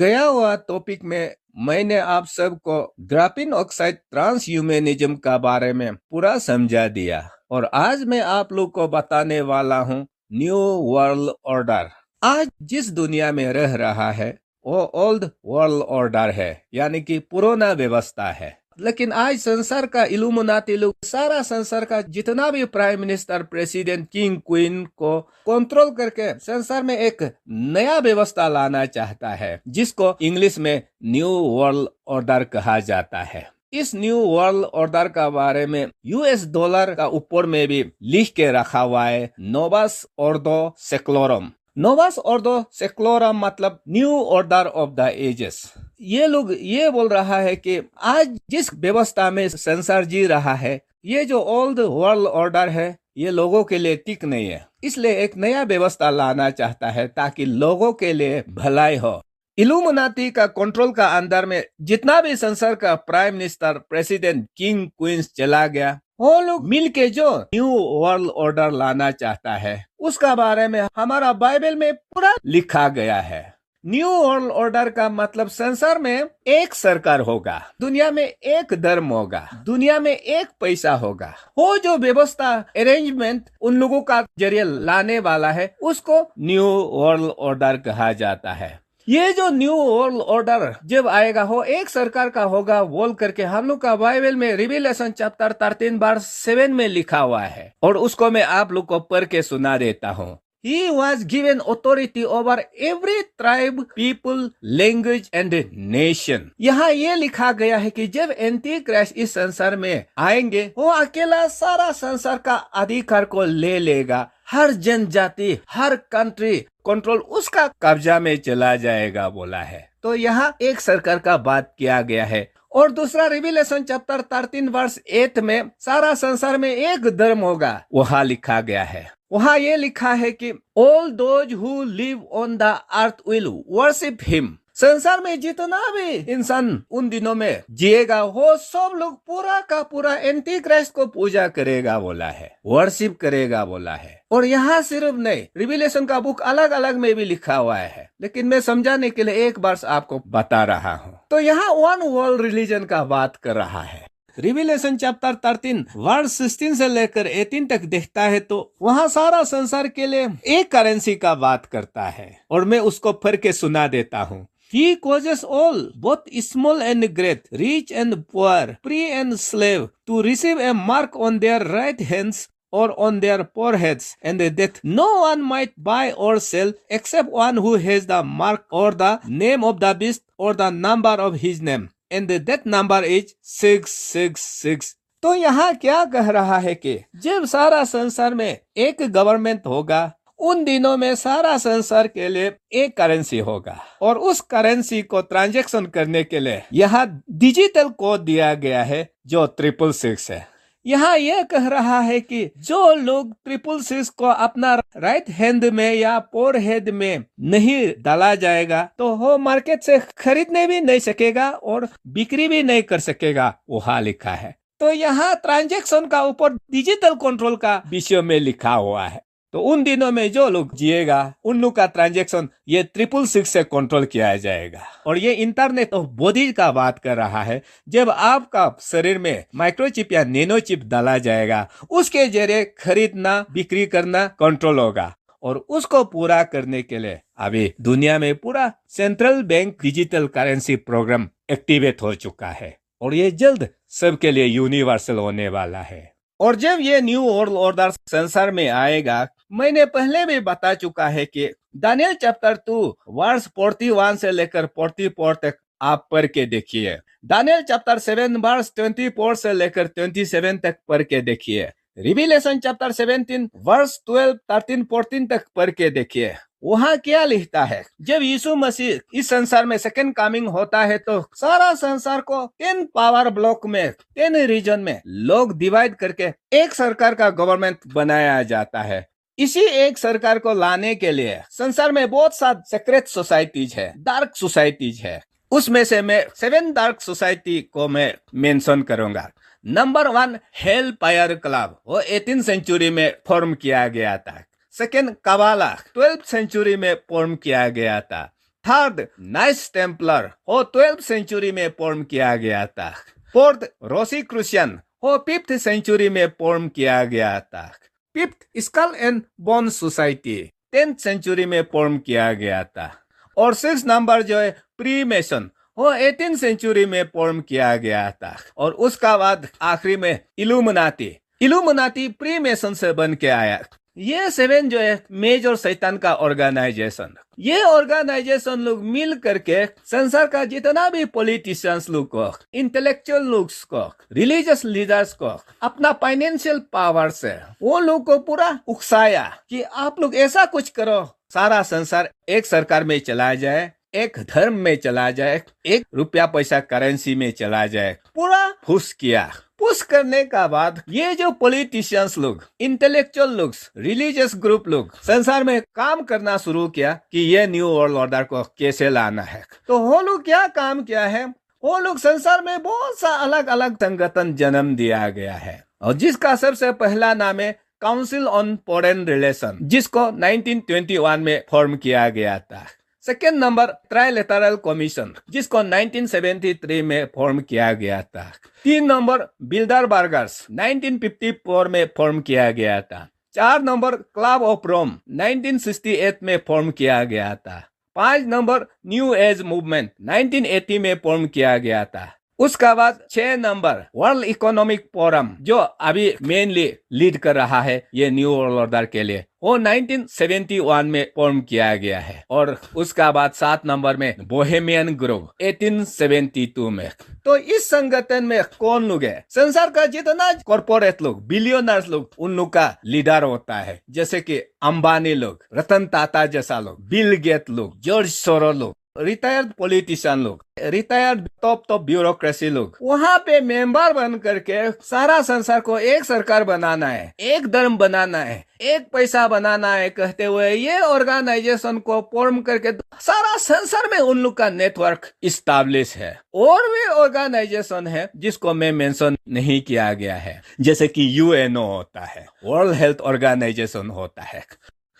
गया हुआ टॉपिक में मैंने आप सबको ग्राफीन ऑक्साइड ट्रांसह्यूमनिज्म का बारे में पूरा समझा दिया और आज मैं आप लोग को बताने वाला हूँ न्यू वर्ल्ड ऑर्डर। आज जिस दुनिया में रह रहा है वो ओल्ड वर्ल्ड ऑर्डर है, यानी कि पुराना व्यवस्था है। लेकिन आज संसार का इल्यूमिनाटी लोग सारा संसार का जितना भी prime minister, president, king, queen को कंट्रोल करके संसार में एक नया व्यवस्था लाना चाहता है, जिसको इंग्लिश में न्यू वर्ल्ड ऑर्डर कहा जाता है। इस न्यू वर्ल्ड ऑर्डर का बारे में यूएस डॉलर का ऊपर में भी लिख के रखा हुआ है, नोवास ऑर्डो सेक्लोरम। नोवास ऑर्डो सेक्लोरम मतलब new order of the ages. ये लोग ये बोल रहा है कि आज जिस व्यवस्था में संसार जी रहा है, ये जो ओल्ड वर्ल्ड ऑर्डर है, ये लोगों के लिए ठीक नहीं है। इसलिए एक नया व्यवस्था लाना चाहता है ताकि लोगों के लिए भलाई हो। इल्यूमिनाटी का कंट्रोल का अंदर में जितना भी संसार का prime minister, president, king, queens चला गया, वो लोग मिलके जो न्यू वर्ल्ड ऑर्डर लाना चाहता है, उसका बारे में हमारा बाइबल में पूरा लिखा गया है। न्यू वर्ल्ड ऑर्डर का मतलब संसार में एक सरकार होगा, दुनिया में एक धर्म होगा, दुनिया में एक पैसा होगा। वो जो व्यवस्था, अरेंजमेंट उन लोगों का जरिए लाने वाला है, उसको न्यू वर्ल्ड ऑर्डर कहा जाता है। ये जो न्यू वर्ल्ड ऑर्डर जब आएगा, हो एक सरकार का होगा बोल करके हम लोग का बाइबल में रिविलेशन चैप्टर 13 वर्स 7 में लिखा हुआ है, और उसको मैं आप लोग को पढ़ के सुना देता हूँ। He was given authority over every tribe, people, language and nation. यहाँ ये लिखा गया है कि जब एंटी क्राइस्ट इस संसार में आएंगे, वो अकेला सारा संसार का अधिकार को ले लेगा। हर जनजाति, हर कंट्री कंट्रोल उसका कब्जा में चला जाएगा बोला है। तो यहाँ एक सरकार का बात किया गया है। और दूसरा रिविलेशन चैप्टर 13 वर्स 8 में सारा संसार में एक धर्म होगा, वहाँ लिखा गया है। वहाँ ये लिखा है कि all those who live on the earth will worship him. संसार में जितना भी इंसान उन दिनों में जिएगा, वो सब लोग पूरा का पूरा एंटी क्राइस्ट को पूजा करेगा बोला है, वर्शिप करेगा बोला है। और यहाँ सिर्फ नहीं, रिविलेशन का बुक अलग अलग में भी लिखा हुआ है, लेकिन मैं समझाने के लिए एक बार आपको बता रहा हूँ। तो यहाँ वन वर्ल्ड रिलीजन का बात कर रहा है। रिविलेशन चैप्टर 13 वर्स 16 से लेकर 18 तक देखता है तो वहाँ सारा संसार के लिए एक करेंसी का बात करता है, और मैं उसको पढ़ के सुना देता हूँ। He causes all, both small and great, rich and poor, free and slave, to receive a mark on their right hands or on their foreheads, and that no one might buy or sell except one who has the mark or the name of the beast or the number of his name, and that number is 666. तो यहाँ क्या कह रहा है कि जब सारा संसार में एक गवर्नमेंट होगा, उन दिनों में सारा संसार के लिए एक करेंसी होगा, और उस करेंसी को ट्रांजैक्शन करने के लिए यहाँ डिजिटल कोड दिया गया है जो 666 है। यहाँ यह कह रहा है कि जो लोग 666 को अपना राइट हैंड में या फोर हेड में नहीं डाला जाएगा, तो वो मार्केट से खरीदने भी नहीं सकेगा और बिक्री भी नहीं कर सकेगा, वहाँ लिखा है। तो यहाँ ट्रांजैक्शन का ऊपर डिजिटल कंट्रोल का विषय में लिखा हुआ है। तो उन दिनों में जो लोग जिएगा, उन लोग का ट्रांजैक्शन ये 666 से कंट्रोल किया जाएगा। और ये इंटरनेट ऑफ बॉडी का बात कर रहा है। जब आपका शरीर में माइक्रोचिप या नैनो चिप डाला जाएगा, उसके जरिए खरीदना, बिक्री करना कंट्रोल होगा। और उसको पूरा करने के लिए अभी दुनिया में पूरा central bank digital currency programme activate हो चुका है, और ये जल्द सबके लिए यूनिवर्सल होने वाला है। और जब ये न्यू वर्ल्ड ऑर्डर संसार में आएगा, मैंने पहले भी बता चुका है कि दानियल चैप्टर 2 वर्स 41 से लेकर 44 तक आप पढ़ के देखिए। दानियल चैप्टर 7 वर्स 24 से लेकर 27 तक पढ़ के देखिए। रिविलेशन चैप्टर 17 वर्स 12, 13, 14 तक पढ़ के देखिए। वहाँ क्या लिखता है, जब यीशु मसीह इस संसार में सेकंड कमिंग होता है, तो सारा संसार को 10 पावर ब्लॉक में, 10 रीजन में लोग डिवाइड करके एक सरकार का गवर्नमेंट बनाया जाता है। इसी एक सरकार को लाने के लिए संसार में बहुत सा सीक्रेट सोसाइटीज है, डार्क सोसाइटीज है। उसमें से मैं 7 डार्क सोसाइटी को मैं मेंशन करूंगा। नंबर 1 हेल फायर क्लब, वो 18th सेंचुरी में फॉर्म किया गया था। सेकेंड कबाला 12th सेंचुरी में फॉर्म किया गया था। थर्ड नाइस टेम्पलर वो 12th सेंचुरी में फॉर्म किया गया था। फोर्थ रोसीक्रूशियन वो 5th सेंचुरी में फॉर्म किया गया था। Fifth skull and bone society 10th century में फॉर्म किया गया था। और 6 नंबर जो है प्री मेसन वो 18th सेंचुरी में फॉर्म किया गया था। और उसका बाद आखिरी में इल्यूमिनाटी प्री मेसन से बन के आया। ये 7 जो है मेजर शैतान का ऑर्गेनाइजेशन, ये ऑर्गेनाइजेशन लोग मिल करके संसार का जितना भी पॉलिटिशियंस लोग को, इंटेलेक्चुअल लोग को, रिलीजियस लीडर्स को अपना फाइनेंशियल पावर से वो लोग को पूरा उकसाया कि आप लोग ऐसा कुछ करो, सारा संसार एक सरकार में चला जाए, एक धर्म में चला जाए, एक रुपया पैसा करेंसी में चला जाए। पूरा पुश किया। पुश करने का बाद ये जो पॉलिटिशियंस लोग, इंटेलेक्चुअल लोग, रिलीजियस ग्रुप लोग संसार में काम करना शुरू किया कि ये न्यू वर्ल्ड ऑर्डर को कैसे लाना है। तो वो लोग क्या काम किया है, वो लोग संसार में बहुत सा अलग अलग संगठन जन्म दिया गया है। और जिसका सबसे पहला नाम है काउंसिल ऑन फॉरेन रिलेशन, जिसको 1921 में फॉर्म किया गया था। सेकेंड नंबर ट्राइलेटरल कमीशन, जिसको 1973 में फॉर्म किया गया था। 3 नंबर बिल्डरबर्गर्स 1954 में फॉर्म किया गया था। 4 नंबर क्लब ऑफ रोम 1968 में फॉर्म किया गया था। 5 नंबर न्यू एज मूवमेंट 1980 में फॉर्म किया गया था। उसका बाद 6 नंबर वर्ल्ड इकोनॉमिक फोरम, जो अभी मेनली लीड कर रहा है ये न्यू वर्ल्ड ऑर्डर के लिए, वो 1971 में फॉर्म किया गया है। और उसका बाद 7 नंबर में बोहेमियन ग्रुप 1872 में। तो इस संगठन में कौन लोग है, संसार का जितना कॉर्पोरेट लोग, बिलियनर्स लोग, उन लोग का लीडर होता है। जैसे कि अंबानी लोग, रतन टाटा जैसा लोग, बिल गेट लोग, जॉर्ज सोरोस लोग, रिटायर्ड पॉलिटिशियन लोग, रिटायर्ड टॉप ब्यूरोक्रेसी लोग, वहाँ पे मेंबर बन करके सारा संसार को एक सरकार बनाना है, एक धर्म बनाना है, एक पैसा बनाना है कहते हुए ये ऑर्गेनाइजेशन को फॉर्म करके सारा संसार में उन लोग का नेटवर्क इस्टेब्लिश है। और भी ऑर्गेनाइजेशन है जिसको मैं मेंशन नहीं किया गया है, जैसे कि यूएनओ होता है, वर्ल्ड हेल्थ ऑर्गेनाइजेशन होता है।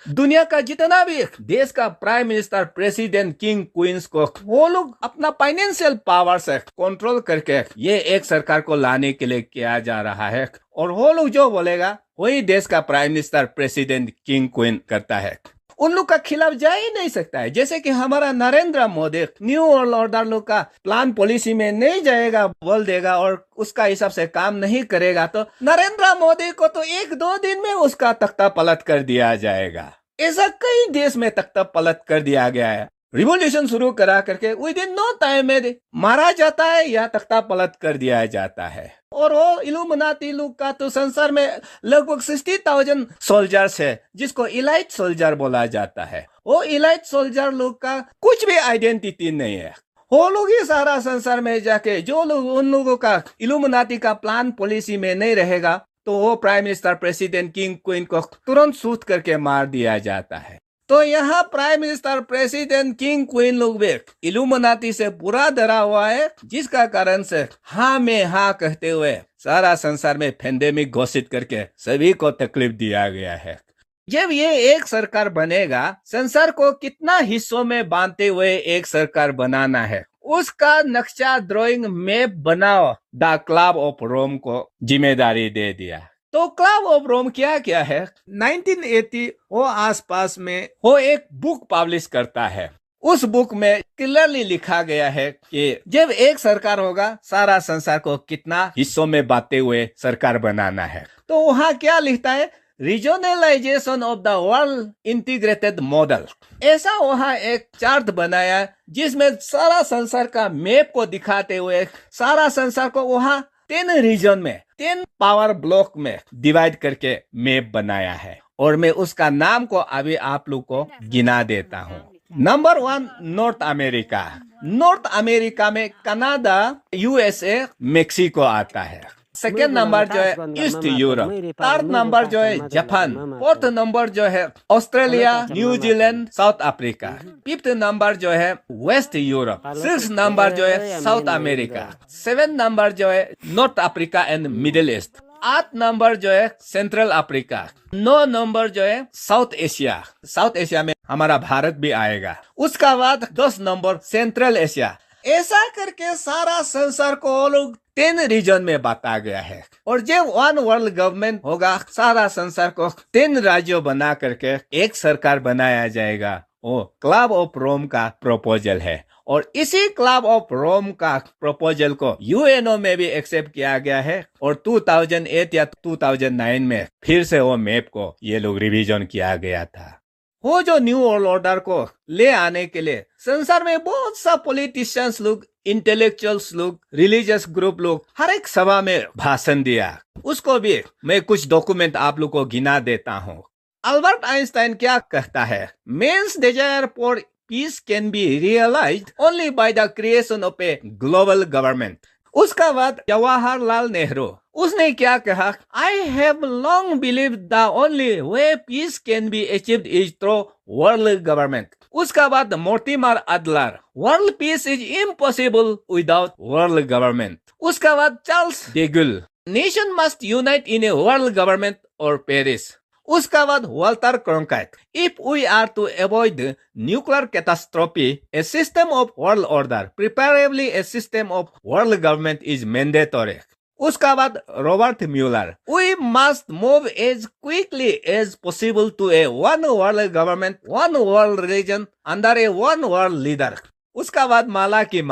दुनिया का जितना भी देश का prime minister, president, king, queens को वो लोग अपना फाइनेंशियल पावर से कंट्रोल करके ये एक सरकार को लाने के लिए किया जा रहा है। और वो लोग जो बोलेगा वही देश का prime minister, president, king, queen करता है। उन लोग का खिलाफ जा ही नहीं सकता है। जैसे कि हमारा Narendra Modi new world order लोग का प्लान पॉलिसी में नहीं जाएगा, बोल देगा और उसका हिसाब से काम नहीं करेगा, तो नरेंद्र मोदी को तो 1-2 दिन में उसका तख्ता पलट कर दिया जाएगा। ऐसा कई देश में तख्ता पलट कर दिया गया है। रिवॉल्यूशन शुरू करा करके विद इन नो टाइम में मारा जाता है या तख्ता पलट कर दिया जाता है। और वो इल्यूमिनाटी लोग का तो संसार में लगभग 60,000 सोल्जर्स है, जिसको इलाइट सोल्जर बोला जाता है। वो इलाइट सोल्जर लोग का कुछ भी आइडेंटिटी नहीं है। वो लोग ही सारा संसार में जाके जो लोग उन लोगों का इल्यूमिनाटी का प्लान पॉलिसी में नहीं रहेगा तो वो prime minister, president, king, queen को तुरंत शूट करके मार दिया जाता है। तो यहाँ prime minister, president, king, queen लोग भी इल्यूमिनाटी से पूरा डरा हुआ है, जिसका कारण से हाँ में हाँ कहते हुए सारा संसार में पेंडेमिक घोषित करके सभी को तकलीफ दिया गया है। जब ये एक सरकार बनेगा, संसार को कितना हिस्सों में बांटते हुए एक सरकार बनाना है, उसका नक्शा, ड्राइंग, मैप बनाओ द क्लब ऑफ रोम को जिम्मेदारी दे दिया। तो क्लब ऑफ रोम क्या क्या है, 1980 वो आसपास में वो एक बुक पब्लिश करता है। उस बुक में क्लियरली लिखा गया है कि जब एक सरकार होगा, सारा संसार को कितना हिस्सों में बांटते हुए सरकार बनाना है। तो वहाँ क्या लिखता है, regionalisation of the world integrated model. ऐसा वहाँ एक चार्ट बनाया जिसमें सारा संसार का मैप को दिखाते हुए सारा संसार को वहाँ 10 रीजन में, 10 पावर ब्लॉक में डिवाइड करके मैप बनाया है। और मैं उसका नाम को अभी आप लोग को गिना देता हूँ। Number 1 north America. North America में कनाडा, यूएसए, मेक्सिको आता है। सेकेंड नंबर जो है ईस्ट यूरोप। थर्ड नंबर जो है जापान। फोर्थ नंबर जो है Australia, New Zealand, south Africa. Fifth number जो है वेस्ट यूरोप। 6th नंबर जो है साउथ अमेरिका। 7th नंबर जो है north Africa and middle east. 8 number जो है सेंट्रल अफ्रीका। 9 नंबर जो है साउथ एशिया। साउथ एशिया में हमारा भारत भी आएगा। उसका बाद 10 नंबर सेंट्रल एशिया। ऐसा करके सारा संसार को लोग 10 रीजन में बांटा गया है। और जब वन वर्ल्ड गवर्नमेंट होगा, सारा संसार को 10 राज्यों बना करके एक सरकार बनाया जाएगा। वो क्लब ऑफ रोम का प्रपोजल है। और इसी क्लब ऑफ रोम का प्रपोजल को यूएनओ में भी एक्सेप्ट किया गया है। और 2008 या 2009 में फिर से वो मैप को ये लोग रिवीजन किया गया था। वो जो न्यू वर्ल्ड ऑर्डर को ले आने के लिए संसार में बहुत सा पॉलिटिशियंस लोग, इंटेलेक्चुअल्स लोग, रिलीजियस ग्रुप लोग हर एक सभा में भाषण दिया। उसको भी मैं कुछ डॉक्यूमेंट आप लोग को गिना देता हूँ। अल्बर्ट आइंस्टाइन क्या कहता है? Men's desire for peace can be realised only by the creation of a global government. उसका बाद जवाहरलाल नेहरू, उसने क्या कहा? I have long believe the only way peace can be achieved is through world government. उसका बाद Mortimer Adler, world peace is impossible without world government. उसका बाद Charles de Gaulle, nation must unite in a world government or perish. उसका बाद Walter Cronkite, if we are to avoid nuclear catastrophe, a system of world order, preferably a system of world government is mandatory. उसका बाद Robert Mueller, we must move as quickly as possible to a one world government, one world religion under a one world leader. उसका बाद मालाकी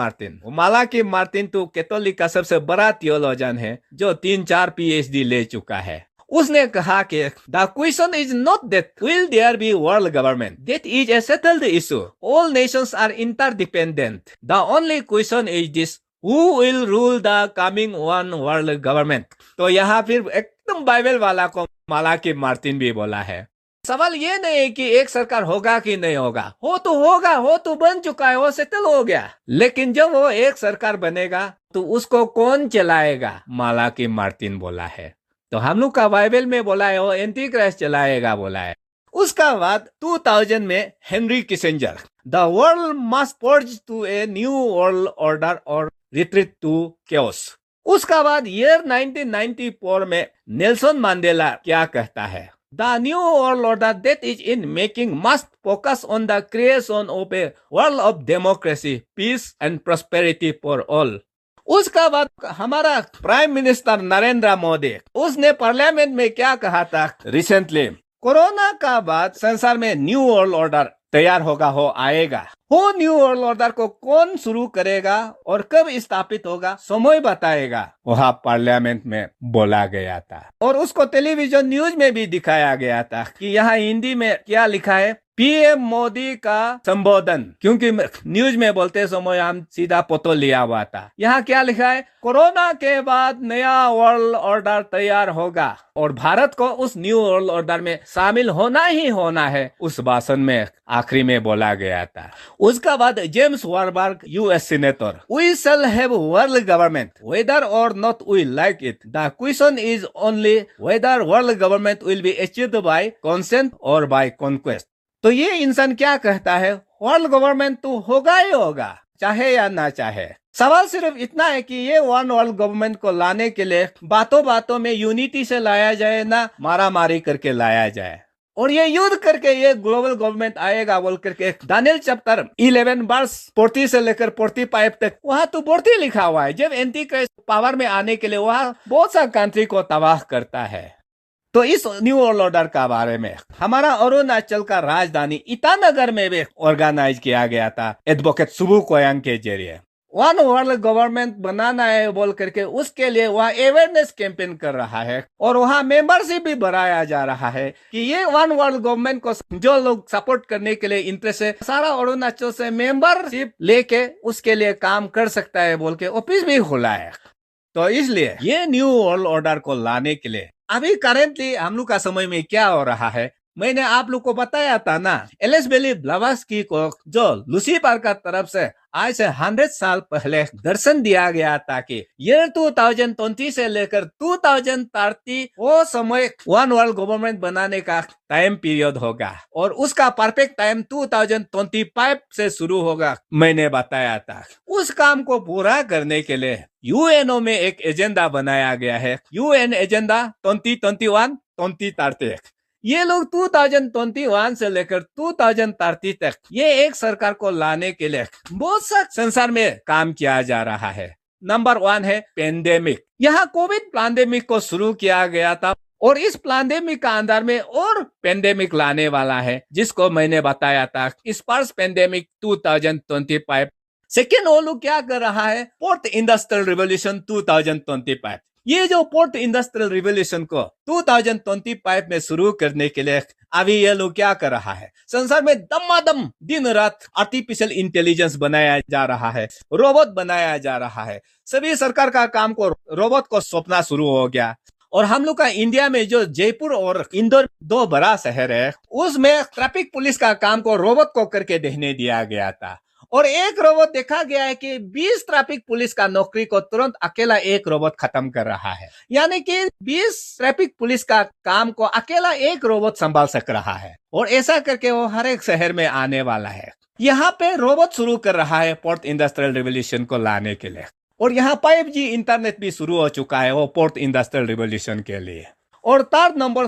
Martin तो Catholic का सबसे बड़ा theologian है जो 3-4 PhD ले चुका है। उसने कहा कि the question is not that will there be world government, that is a settled issue, all nations are interdependent, the only question is this, who will rule the coming one world government. तो यहाँ फिर एकदम Bible वाला को मालाकी Martin भी बोला है। सवाल ये नहीं है कि एक सरकार होगा कि नहीं होगा, हो तो होगा, हो तो बन चुका है, वो सेटल हो गया। लेकिन जब वो एक सरकार बनेगा तो उसको कौन चलाएगा? मालाकी मार्टिन बोला है। तो हम लोग का बाइबल में बोला है वो एंटी क्राइस्ट चलाएगा बोला है। उसका बाद 2000 में Henry Kissinger, the world must purge to a new world order or retreat to chaos. उसका बाद ईयर 1994 में नेल्सन मंडेला क्या कहता है? The new world order that is in making must focus on the creation of a world of democracy, peace and prosperity for all. उसका बाद हमारा prime minister Narendra Modi, उसने पार्लियामेंट में क्या कहा था रिसेंटली? कोरोना का बाद संसार में न्यू वर्ल्ड ऑर्डर तैयार होगा, हो आएगा। वो न्यू वर्ल्ड ऑर्डर को कौन शुरू करेगा और कब स्थापित होगा, समय बताएगा, वहाँ पार्लियामेंट में बोला गया था। और उसको टेलीविजन न्यूज में भी दिखाया गया था कि यहाँ हिंदी में क्या लिखा है? पीएम मोदी का संबोधन, क्योंकि न्यूज में बोलते समय हम सीधा फोटो लिया हुआ था। यहाँ क्या लिखा है? कोरोना के बाद नया वर्ल्ड ऑर्डर तैयार होगा और भारत को उस न्यू वर्ल्ड ऑर्डर में शामिल होना ही होना है, उस भाषण में आखिरी में बोला गया था। उसका बाद James Warburg, US senator, we shall have world government whether or not we like it, the question is only whether world government will be achieved by consent or by conquest. तो ये इंसान क्या कहता है? वर्ल्ड गवर्नमेंट तो होगा ही होगा, चाहे या ना चाहे। सवाल सिर्फ इतना है कि ये वन वर्ल्ड गवर्नमेंट को लाने के लिए बातों बातों में यूनिटी से लाया जाए, ना मारा मारी करके लाया जाए। और ये युद्ध करके ये ग्लोबल गवर्नमेंट आएगा बोल करके दानियल चैप्टर 11 वर्स 40 से लेकर 45 तक वहाँ तो बढ़ती लिखा हुआ है। जब एंटी क्राइस्ट पावर में आने के लिए वहाँ बहुत सा कंट्री को तबाह करता है। तो इस न्यू वर्ल्ड ऑर्डर का बारे में हमारा अरुणाचल का राजधानी ईटानगर में भी ऑर्गेनाइज किया गया था एडवोकेट सुबु कोयांग के जरिए। वन वर्ल्ड गवर्नमेंट बनाना है बोल करके उसके लिए वहाँ अवेयरनेस कैंपेन कर रहा है और वहाँ मेंबरशिप भी बढ़ाया जा रहा है कि ये वन वर्ल्ड गवर्नमेंट को जो लोग सपोर्ट करने के लिए इंटरेस्ट है, सारा अरुणाचल से मेंबरशिप लेके उसके लिए काम कर सकता है बोल के ऑफिस भी खुला है। तो इसलिए ये न्यू वर्ल्ड ऑर्डर को लाने के लिए अभी करेंटली हम लोग का समय में क्या हो रहा है, मैंने आप लोग को बताया था ना। एलिसबेली ब्लावास्की को जो लूसीफर का तरफ से आज से 100 साल पहले दर्शन दिया गया था कि ईयर 2020 से लेकर 2030 वो समय वन वर्ल्ड गवर्नमेंट बनाने का टाइम पीरियड होगा और उसका परफेक्ट टाइम 2025 से शुरू होगा, मैंने बताया था। उस काम को पूरा करने के लिए यूएनओ में एक एजेंडा बनाया गया है, यूएन एजेंडा 2021-2030। ये लोग 2021 से लेकर 2030 तक ये एक सरकार को लाने के लिए बहुत सा संसार में काम किया जा रहा है। नंबर 1 है पेंडेमिक। यहाँ कोविड पैंडेमिक को शुरू किया गया था और इस पैंडेमिक का अंदर में और पेंडेमिक लाने वाला है, जिसको मैंने बताया था स्पार्स पेंडेमिक 2025। सेकेंड वो लोग क्या कर रहा है, फोर्थ इंडस्ट्रियल रिवॉल्यूशन 2025। ये जो फोर्थ इंडस्ट्रियल रिवॉल्यूशन को 2025 में शुरू करने के लिए अभी ये लोग क्या कर रहा है, संसार में दमादम दिन रात आर्टिफिशियल इंटेलिजेंस बनाया जा रहा है, रोबोट बनाया जा रहा है। सभी सरकार का काम को रोबोट को सौंपना शुरू हो गया। और हम लोग का इंडिया में जो जयपुर और इंदौर 2 बड़ा शहर है, उसमें ट्रैफिक पुलिस का काम को रोबोट को करके देखने दिया गया था। और एक रोबोट देखा गया है कि 20 ट्रैफिक पुलिस का नौकरी को तुरंत अकेला एक रोबोट खत्म कर रहा है। यानी कि 20 ट्रैफिक पुलिस का काम को अकेला एक रोबोट संभाल सक रहा है। और ऐसा करके वो हर एक शहर में आने वाला है। यहाँ पे रोबोट शुरू कर रहा है फोर्थ इंडस्ट्रियल रिवॉल्यूशन को लाने के लिए। और यहाँ 5G इंटरनेट भी शुरू हो चुका है वो फोर्थ इंडस्ट्रियल रिवॉल्यूशन के लिए। और थर्ड नंबर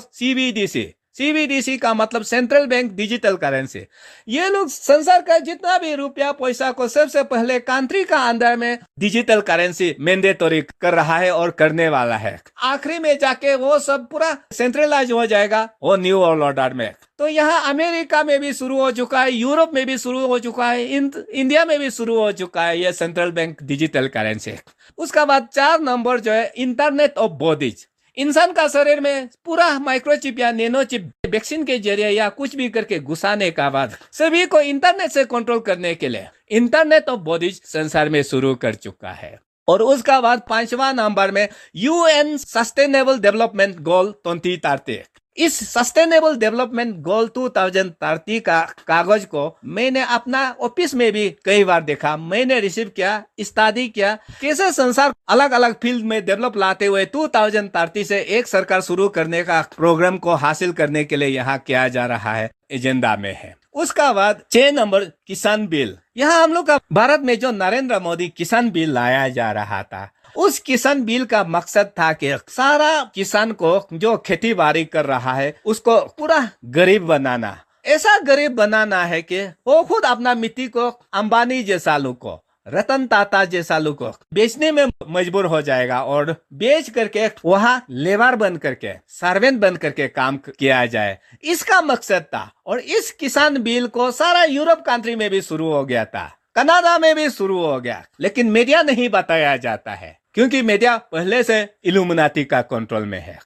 CBDC का मतलब सेंट्रल बैंक डिजिटल करेंसी। ये लोग संसार का जितना भी रुपया पैसा को सबसे पहले कंट्री का अंदर में डिजिटल करेंसी मैंडेटरी कर रहा है और करने वाला है। आखिरी में जाके वो सब पूरा सेंट्रलाइज हो जाएगा वो न्यू वर्ल्ड ऑर्डर में। तो यहाँ अमेरिका में भी शुरू हो चुका है, यूरोप में भी शुरू हो चुका है, इंडिया में भी शुरू हो चुका है ये सेंट्रल बैंक डिजिटल करेंसी। उसका बाद 4 नंबर जो है इंटरनेट ऑफ बॉडीज। इंसान का शरीर में पूरा माइक्रोचिप या नैनोचिप वैक्सीन के जरिए या कुछ भी करके घुसाने का बाद सभी को इंटरनेट से कंट्रोल करने के लिए इंटरनेट ऑफ बॉडीज संसार में शुरू कर चुका है। और उसका बाद 5वां नंबर में UN सस्टेनेबल डेवलपमेंट गोल 2030। इस सस्टेनेबल डेवलपमेंट गोल 2030 का कागज को मैंने अपना ऑफिस में भी कई बार देखा, मैंने रिसीव किया, स्टडी किया कैसे संसार अलग अलग फील्ड में डेवलप लाते हुए 2030 से एक सरकार शुरू करने का प्रोग्राम को हासिल करने के लिए यहाँ किया जा रहा है, एजेंडा में है। उसका बाद 6 नंबर किसान बिल। यहाँ हम लोग का भारत में जो नरेंद्र मोदी किसान बिल लाया जा रहा था, उस किसान बिल का मकसद था कि सारा किसान को जो खेती बाड़ी कर रहा है उसको पूरा गरीब बनाना। ऐसा गरीब बनाना है कि वो खुद अपना मिट्टी को अंबानी जैसा लोग को, रतन टाटा जैसा लोग को बेचने में मजबूर हो जाएगा और बेच करके वहाँ लेबर बन करके, सर्वेंट बन करके काम किया जाए, इसका मकसद था। और इस किसान बिल को सारा यूरोप कंट्री में भी शुरू हो गया था, कनाडा में भी शुरू हो गया, लेकिन मीडिया नहीं बताया जाता है क्योंकि मीडिया पहले से इल्यूमिनाटी का कंट्रोल में है।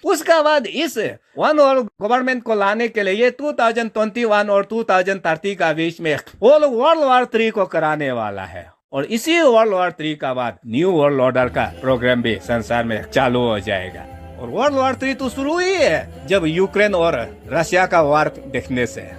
उसका बाद इस वन वर्ल्ड गवर्नमेंट को लाने के लिए ये 2021 और 2030 का बीच में वो लोग वर्ल्ड वॉर 3 को कराने वाला है। और इसी वर्ल्ड वॉर 3 का बाद न्यू वर्ल्ड ऑर्डर का प्रोग्राम भी संसार में चालू हो जाएगा। और वर्ल्ड वॉर 3 तो शुरू ही है जब यूक्रेन और रशिया का वार देखने से।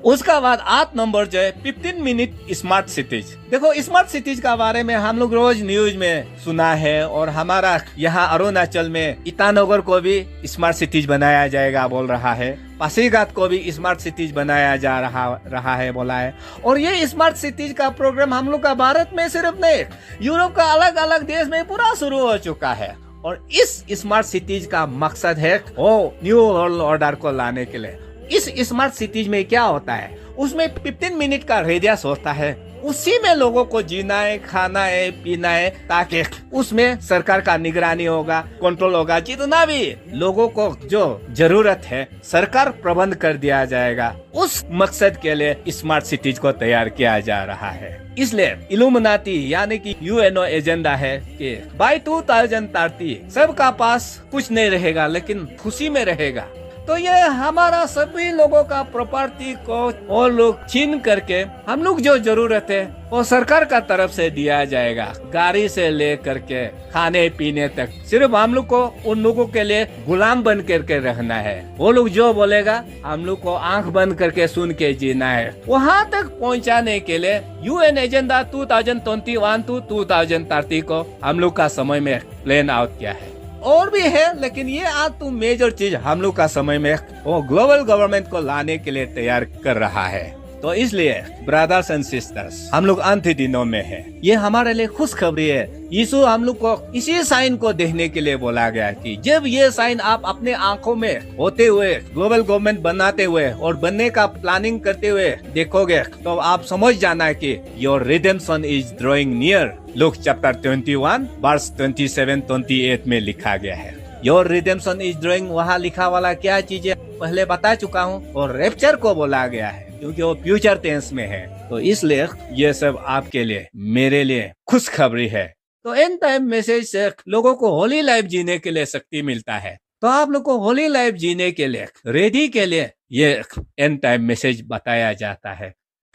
उसका बाद 8 नंबर जो है 15 मिनट स्मार्ट सिटीज। देखो स्मार्ट सिटीज का बारे में हम लोग रोज न्यूज में सुना है और हमारा यहाँ अरुणाचल में ईटानगर को भी स्मार्ट सिटीज बनाया जाएगा बोल रहा है, पासीघाट को भी स्मार्ट सिटीज बनाया जा रहा है बोला है। और ये स्मार्ट सिटीज का प्रोग्राम हम लोग का भारत में सिर्फ नहीं, यूरोप का अलग अलग देश में पूरा शुरू हो चुका है। और इस स्मार्ट सिटीज का मकसद है वो न्यू वर्ल्ड ऑर्डर को लाने के लिए। इस स्मार्ट सिटीज में क्या होता है, उसमें 15 मिनट का रेडियस होता है, उसी में लोगों को जीना है, खाना है, पीना है, ताकि उसमें सरकार का निगरानी होगा, कंट्रोल होगा। जितना भी लोगों को जो जरूरत है सरकार प्रबंध कर दिया जाएगा। उस मकसद के लिए स्मार्ट सिटीज को तैयार किया जा रहा है। इसलिए इल्यूमिनाटी यानी कि UNO एजेंडा है कि बाय 2030 सबका पास कुछ नहीं रहेगा लेकिन खुशी में रहेगा। तो ये हमारा सभी लोगों का प्रॉपर्टी को वो लोग छीन करके हम लोग जो जरूरत है वो सरकार का तरफ से दिया जाएगा। गाड़ी से ले करके खाने पीने तक सिर्फ हम लोग को उन लोगों के लिए गुलाम बन करके रहना है। वो लोग जो बोलेगा हम लोग को आंख बंद करके सुन के जीना है। वहाँ तक पहुँचाने के लिए UN एजेंडा 2021 to 2030 को हम लोग का समय में प्लान आउट किया है। और भी है लेकिन ये आज तो मेजर चीज हम लोग का समय में वो ग्लोबल गवर्नमेंट को लाने के लिए तैयार कर रहा है। तो इसलिए ब्रदर्स एंड सिस्टर्स, हम लोग अंत दिनों में हैं। ये हमारे लिए खुशखबरी है। यीशु हम लोग को इसी साइन को देखने के लिए बोला गया कि जब ये साइन आप अपने आंखों में होते हुए, ग्लोबल गवर्नमेंट बनाते हुए और बनने का प्लानिंग करते हुए देखोगे, तो आप समझ जाना है कि your redemption is drawing near. Luke chapter 21 verse 27-28 में लिखा गया है। योर रिडेम्पशन इज ड्रॉइंग, वहाँ लिखा वाला क्या चीज है पहले बता चुका हूँ। और रैप्चर को बोला गया है क्योंकि वो फ्यूचर टेंस में है। तो इसलिए ये सब आपके लिए, मेरे लिए खुशखबरी है। तो एंड टाइम मैसेज से लोगों को होली लाइफ जीने के लिए शक्ति मिलता है। तो आप लोग को होली लाइफ जीने के लिए, रेडी के लिए ये एंड टाइम मैसेज बताया जाता है।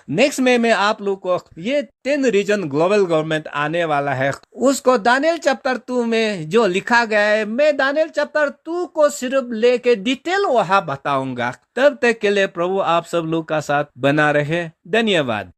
नेक्स्ट में आप लोग को ये 10 रीजन ग्लोबल गवर्नमेंट आने वाला है, उसको दानियल चैप्टर 2 में जो लिखा गया है, मैं दानियल चैप्टर 2 को सिर्फ लेके डिटेल वहां बताऊंगा। तब तक के लिए प्रभु आप सब लोग का साथ बना रहे। धन्यवाद।